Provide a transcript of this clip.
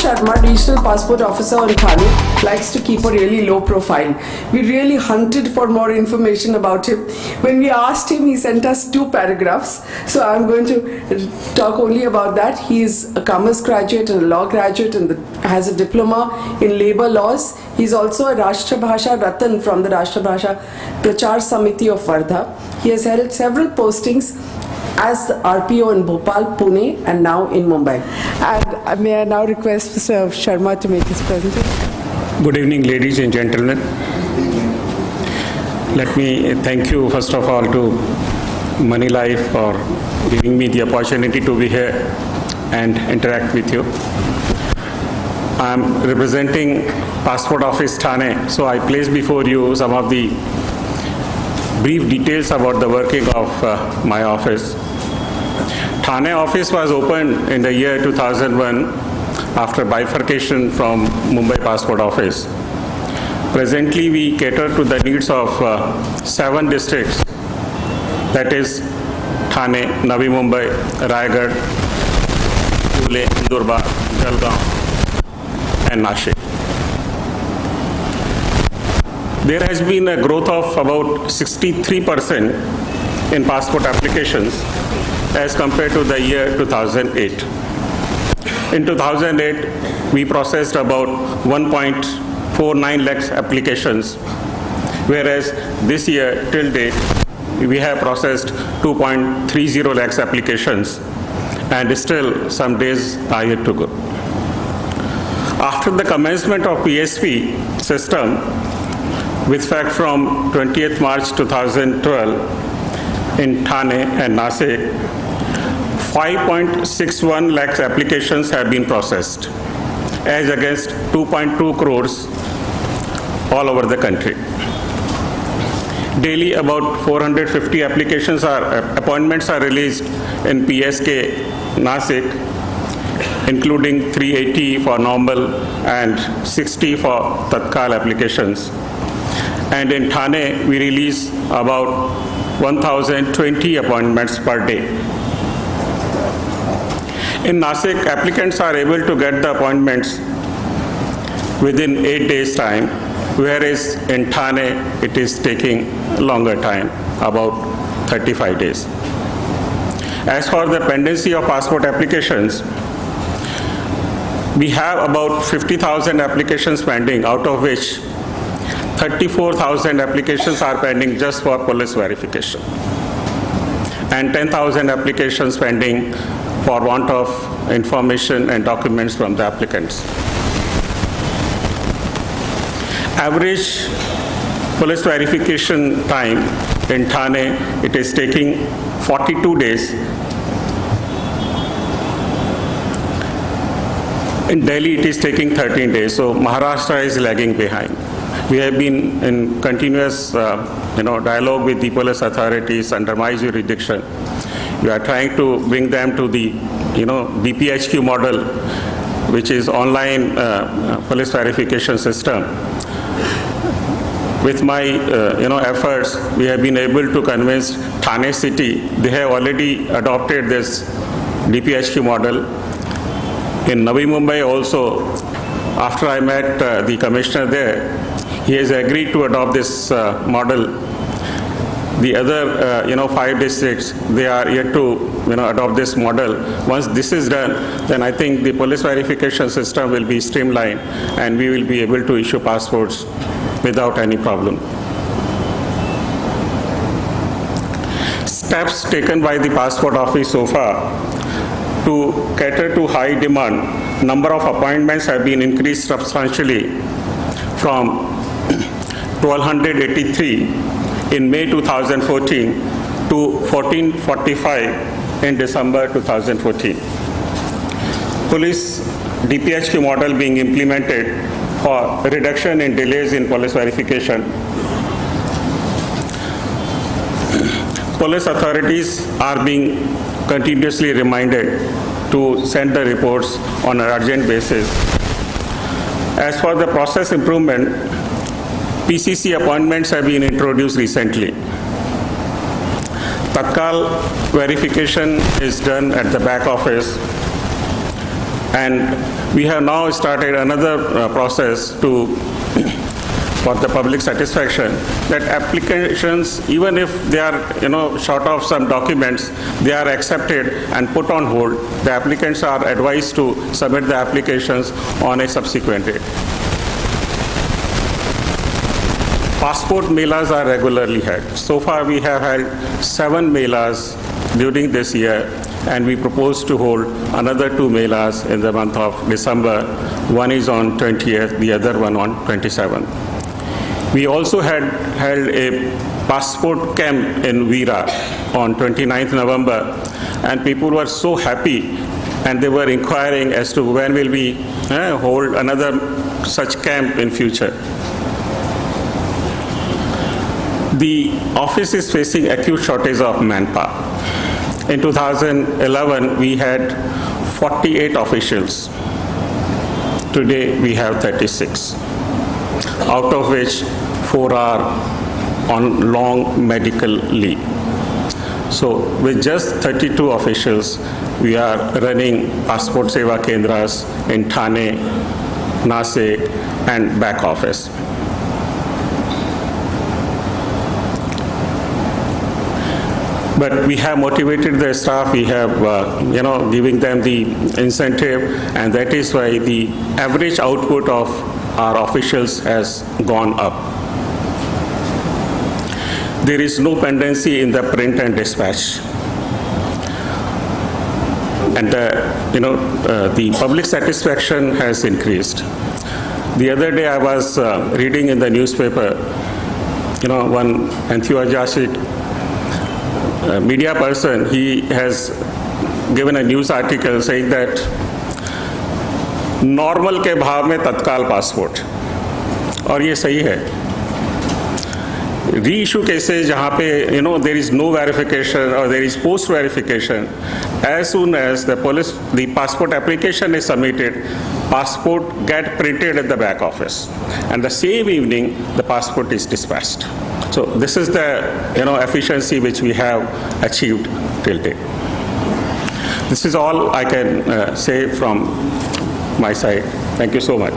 Sharma, Regional Passport Officer on Thane, likes to keep a really low profile. We really hunted for more information about him. When we asked him, he sent us 2 paragraphs. So I'm going to talk only about that. He is a commerce graduate and a law graduate and has a diploma in labor laws. He's also a Rashtra Bhasha Ratan from the Rashtra Bhasha Prachar Samiti of Wardha. He has held several postings as the RPO in Bhopal, Pune, and now in Mumbai. And may I now request Mr. Sharma to make his presentation. Good evening, ladies and gentlemen. Let me thank you, first of all, to Money Life for giving me the opportunity to be here and interact with you. I'm representing Passport Office Thane, so I place before you some of the brief details about the working of my office. Thane office was opened in the year 2001 after bifurcation from Mumbai Passport Office. Presently, we cater to the needs of 7 districts, that is Thane, Navi Mumbai, Raigad, Pune, Nandurbar, Jalgaon, and Nashik. There has been a growth of about 63% in passport applications as compared to the year 2008. In 2008, we processed about 1.49 lakhs applications, whereas this year, till date, we have processed 2.30 lakhs applications, and still some days are yet to go. After the commencement of PSP system, with fact from 20th March 2012 in Thane and Nashik, 5.61 lakhs applications have been processed, as against 2.2 crores all over the country. Daily, about 450 appointments are released in PSK Nashik, including 380 for normal and 60 for Tatkal applications. And in Thane, we release about 1,020 appointments per day. In Nashik, applicants are able to get the appointments within 8 days' time, whereas in Thane, it is taking longer time, about 35 days. As for the pendency of passport applications, we have about 50,000 applications pending, out of which 34,000 applications are pending just for police verification, and 10,000 applications pending for want of information and documents from the applicants. Average police verification time in Thane, it is taking 42 days. In Delhi, it is taking 13 days, so Maharashtra is lagging behind. We have been in continuous dialogue with the police authorities under my jurisdiction. We are trying to bring them to the BPHQ model, which is online police verification system. With my efforts, we have been able to convince Thane city. They have already adopted this BPHQ model. In Navi Mumbai also, after I met the commissioner there, he has agreed to adopt this model. The other 5 districts, they are yet to adopt this model. Once this is done, then I think the police verification system will be streamlined and we will be able to issue passports without any problem. Steps taken by the passport office so far to cater to high demand, number of appointments have been increased substantially from 1,283 in May 2014 to 1,445 in December 2014. Police DPHQ model being implemented for reduction in delays in police verification. Police authorities are being continuously reminded to send the reports on an urgent basis. As for the process improvement, PCC appointments have been introduced recently. Tatkal verification is done at the back office, And we have now started another process for the public satisfaction, that applications, even if they are short of some documents, they are accepted and put on hold. The applicants are advised to submit the applications on a subsequent date. Passport melas are regularly held. So far we have held 7 melas during this year, and we propose to hold another 2 melas in the month of December. One is on 20th, the other one on 27th. We also had held a passport camp in Veera on 29th November, and people were so happy, and they were inquiring as to when will we hold another such camp in future. The office is facing acute shortage of manpower. In 2011, we had 48 officials. Today, we have 36, out of which 4 are on long medical leave. So with just 32 officials, we are running Passport Seva Kendras in Thane, Nasik, and back office. But we have motivated the staff, we have, giving them the incentive, and that is why the average output of our officials has gone up. There is no pendency in the print and dispatch. And the public satisfaction has increased. The other day I was reading in the newspaper, one enthusiastic media person, he has given a news article saying that normal के भाव में तत्काल passport, और ये सही है. Reissue cases जहाँ पे there is no verification or there is post verification, as soon as the passport application is submitted, passport get printed at the back office, and the same evening the passport is dispatched. So this is the efficiency which we have achieved till date. This is all I can say from my side. Thank you so much.